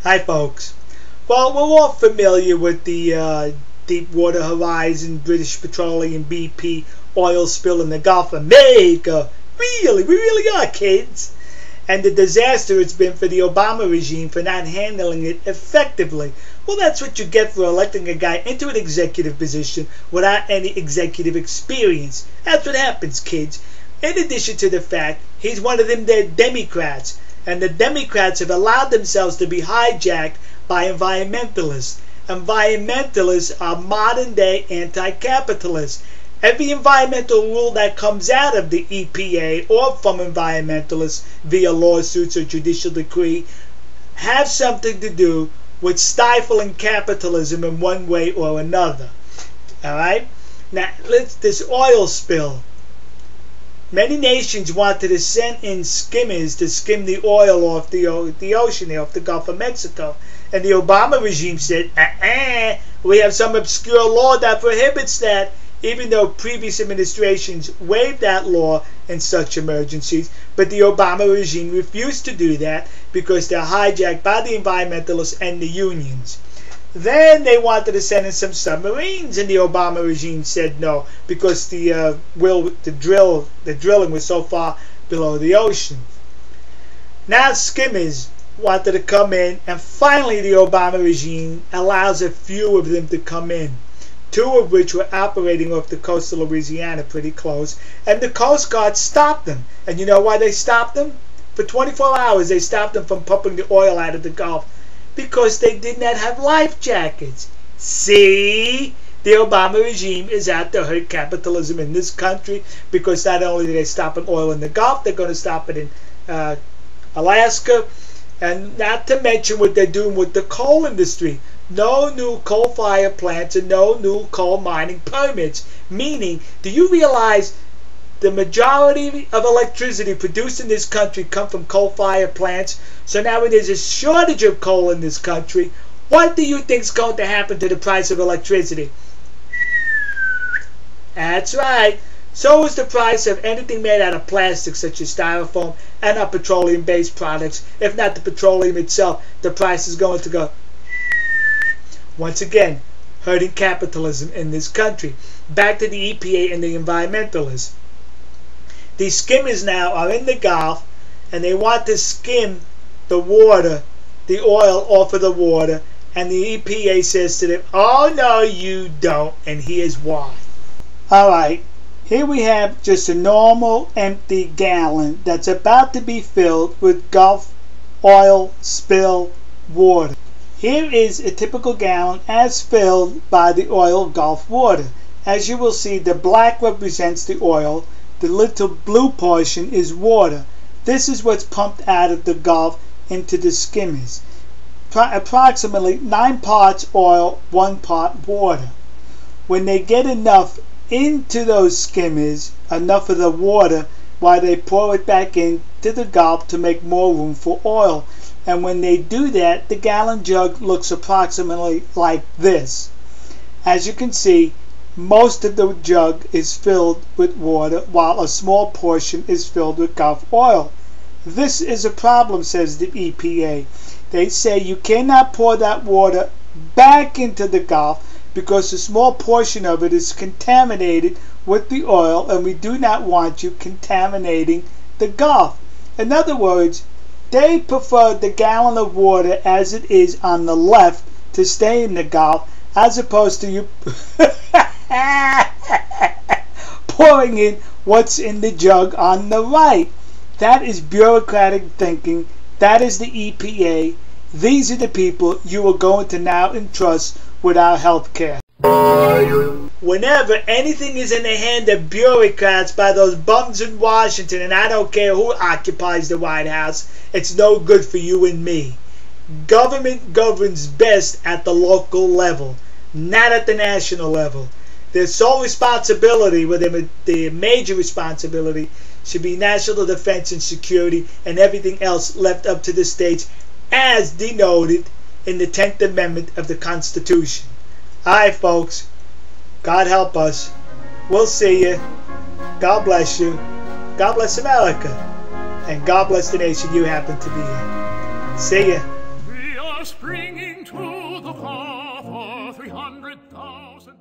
Hi folks. Well, we're all familiar with the Deepwater Horizon, British Petroleum, BP oil spill in the Gulf of Mexico. We really are, kids. And the disaster it's been for the Obama regime for not handling it effectively. Well, that's what you get for electing a guy into an executive position without any executive experience. That's what happens, kids. In addition to the fact, he's one of them there Democrats. And the Democrats have allowed themselves to be hijacked by environmentalists. Environmentalists are modern-day anti-capitalists. Every environmental rule that comes out of the EPA or from environmentalists via lawsuits or judicial decree have something to do with stifling capitalism in one way or another. Alright? Now, this oil spill. Many nations wanted to send in skimmers to skim the oil off the ocean, off the Gulf of Mexico. And the Obama regime said, we have some obscure law that prohibits that, even though previous administrations waived that law in such emergencies. But the Obama regime refused to do that because they're hijacked by the environmentalists and the unions. Then they wanted to send in some submarines, and the Obama regime said no because the drilling was so far below the ocean. Now skimmers wanted to come in, and finally the Obama regime allows a few of them to come in. Two of which were operating off the coast of Louisiana, pretty close, and the Coast Guard stopped them. And you know why they stopped them? For 24 hours they stopped them from pumping the oil out of the Gulf. Because they did not have life jackets. See? The Obama regime is out to hurt capitalism in this country because not only do they stop oil in the Gulf, they're going to stop it in Alaska. And not to mention what they're doing with the coal industry. No new coal-fired plants and no new coal mining permits. Meaning, do you realize the majority of electricity produced in this country come from coal-fired plants? So now when there's a shortage of coal in this country, what do you think is going to happen to the price of electricity? That's right. So is the price of anything made out of plastic, such as styrofoam and our petroleum-based products. If not the petroleum itself, the price is going to go. Once again, hurting capitalism in this country. Back to the EPA and the environmentalists. These skimmers now are in the Gulf, and they want to skim the water, the oil off of the water, and the EPA says to them, oh no you don't, and here's why. Alright, here we have just a normal empty gallon that's about to be filled with Gulf oil spill water. Here is a typical gallon as filled by the oil Gulf water. As you will see, the black represents the oil, the little blue portion is water. This is what's pumped out of the Gulf into the skimmers. Approximately 9 parts oil, 1 part water. When they get enough into those skimmers, enough of the water, why they pour it back into the Gulf to make more room for oil. And when they do that, the gallon jug looks approximately like this. As you can see, most of the jug is filled with water while a small portion is filled with Gulf oil. This is a problem, says the EPA. They say you cannot pour that water back into the Gulf because a small portion of it is contaminated with the oil, and we do not want you contaminating the Gulf. In other words, they prefer the gallon of water as it is on the left to stay in the Gulf, as opposed to you pouring in what's in the jug on the right. That is bureaucratic thinking. That is the EPA. These are the people you are going to now entrust with our health care. Whenever anything is in the hand of bureaucrats by those bums in Washington, and I don't care who occupies the White House, it's no good for you and me. Government governs best at the local level, not at the national level. Their sole responsibility, their major responsibility, should be national defense and security, and everything else left up to the states as denoted in the 10th Amendment of the Constitution. Alright folks, God help us. We'll see you. God bless you. God bless America. And God bless the nation you happen to be in. See ya. springing to the far for 300,000